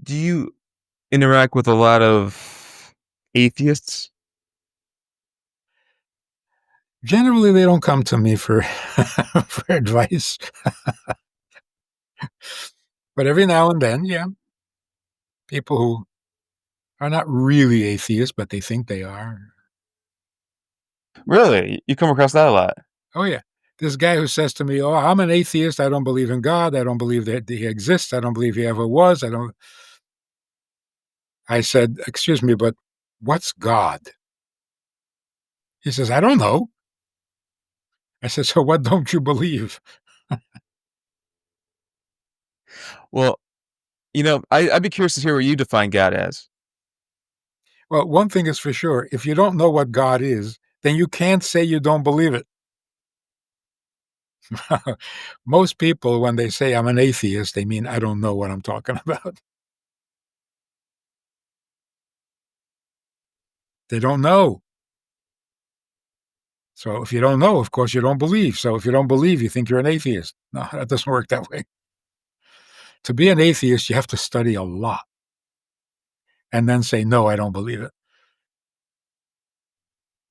Do you interact with a lot of atheists? Generally, they don't come to me for for advice, but every now and then, yeah, people who are not really atheists, but they think they are. Really? You come across that a lot? Oh, yeah. This guy who says to me, "Oh, I'm an atheist. I don't believe in God. I don't believe that he exists. I don't believe he ever was. I don't." I said, "Excuse me, but what's God?" He says, "I don't know." I said, "So what don't you believe?" Well, I'd be curious to hear what you define God as. Well, one thing is for sure, if you don't know what God is, then you can't say you don't believe it. Most people, when they say I'm an atheist, they mean I don't know what I'm talking about. They don't know. So if you don't know, of course, you don't believe. So if you don't believe, you think you're an atheist. No, that doesn't work that way. To be an atheist, you have to study a lot and then say, no, I don't believe it.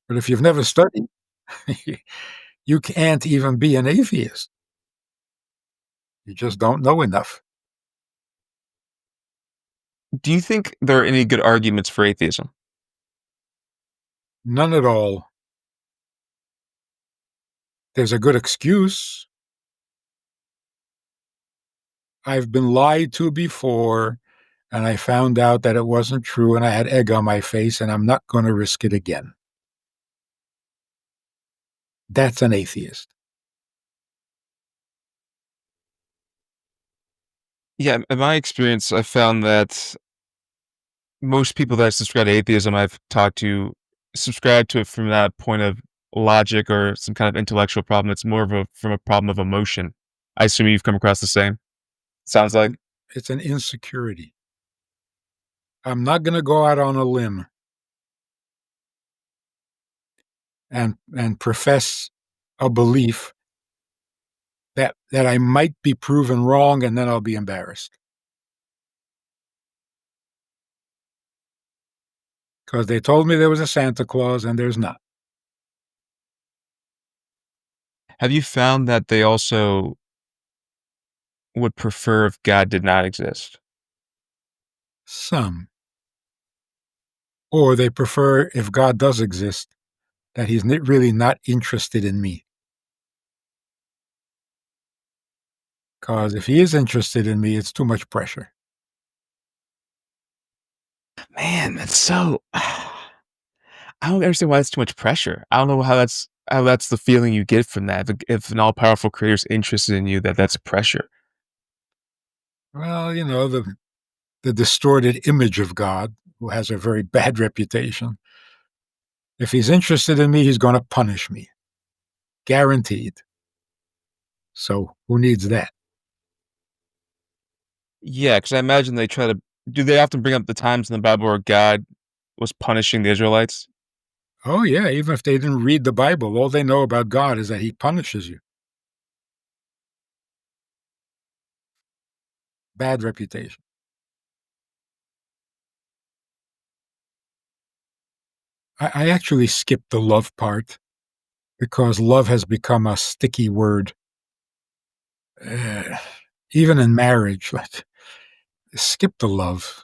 But if you've never studied, you can't even be an atheist. You just don't know enough. Do you think there are any good arguments for atheism? None at all. There's a good excuse. I've been lied to before, and I found out that it wasn't true, and I had egg on my face, and I'm not going to risk it again. That's an atheist. Yeah, in my experience, I found that most people that subscribe to atheism I've talked to subscribe to it from that point of logic or some kind of intellectual problem. It's more of a from a problem of emotion. I assume you've come across the same. Sounds like. It's an insecurity. I'm not going to go out on a limb and profess a belief that I might be proven wrong, and then I'll be embarrassed because they told me there was a Santa Claus and there's not. Have you found that they also would prefer if God did not exist? Some, or they prefer if God does exist that he's really not interested in me. Because if he is interested in me, it's too much pressure. Man, that's so I don't understand why that's too much pressure. I don't know how that's the feeling you get from that. If an all-powerful creator's interested in you, that's pressure. Well, the distorted image of God, who has a very bad reputation. If he's interested in me, he's going to punish me, guaranteed. So who needs that? Yeah, because I imagine they try to do they often bring up the times in the Bible where God was punishing the Israelites? Oh, yeah, even if they didn't read the Bible, all they know about God is that he punishes you. Bad reputation. I actually skipped the love part because love has become a sticky word. Uh, Even in marriage, like, skip the love.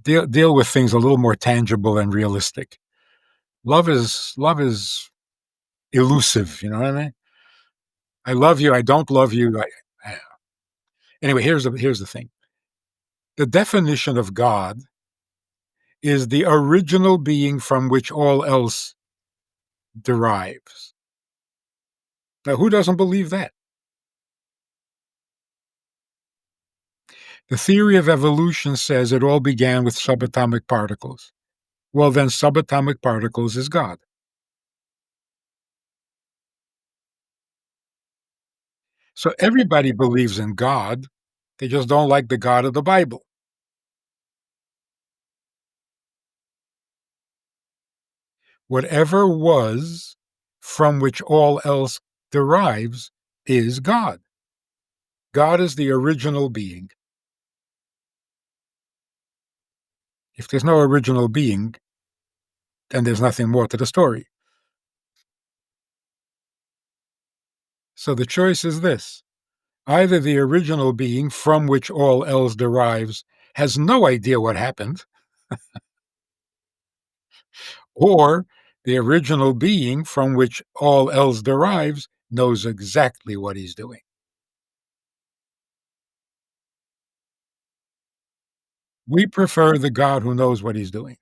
Deal with things a little more tangible and realistic. Love is elusive. You know what I mean? I love you. I don't love you. Anyway, here's the thing. The definition of God is the original being from which all else derives. Now, who doesn't believe that? The theory of evolution says it all began with subatomic particles. Well, then subatomic particles is God. So everybody believes in God. They just don't like the God of the Bible. Whatever was from which all else derives is God. God is the original being. If there's no original being, then there's nothing more to the story. So the choice is this: either the original being from which all else derives has no idea what happened, or the original being from which all else derives knows exactly what he's doing. We prefer the God who knows what he's doing.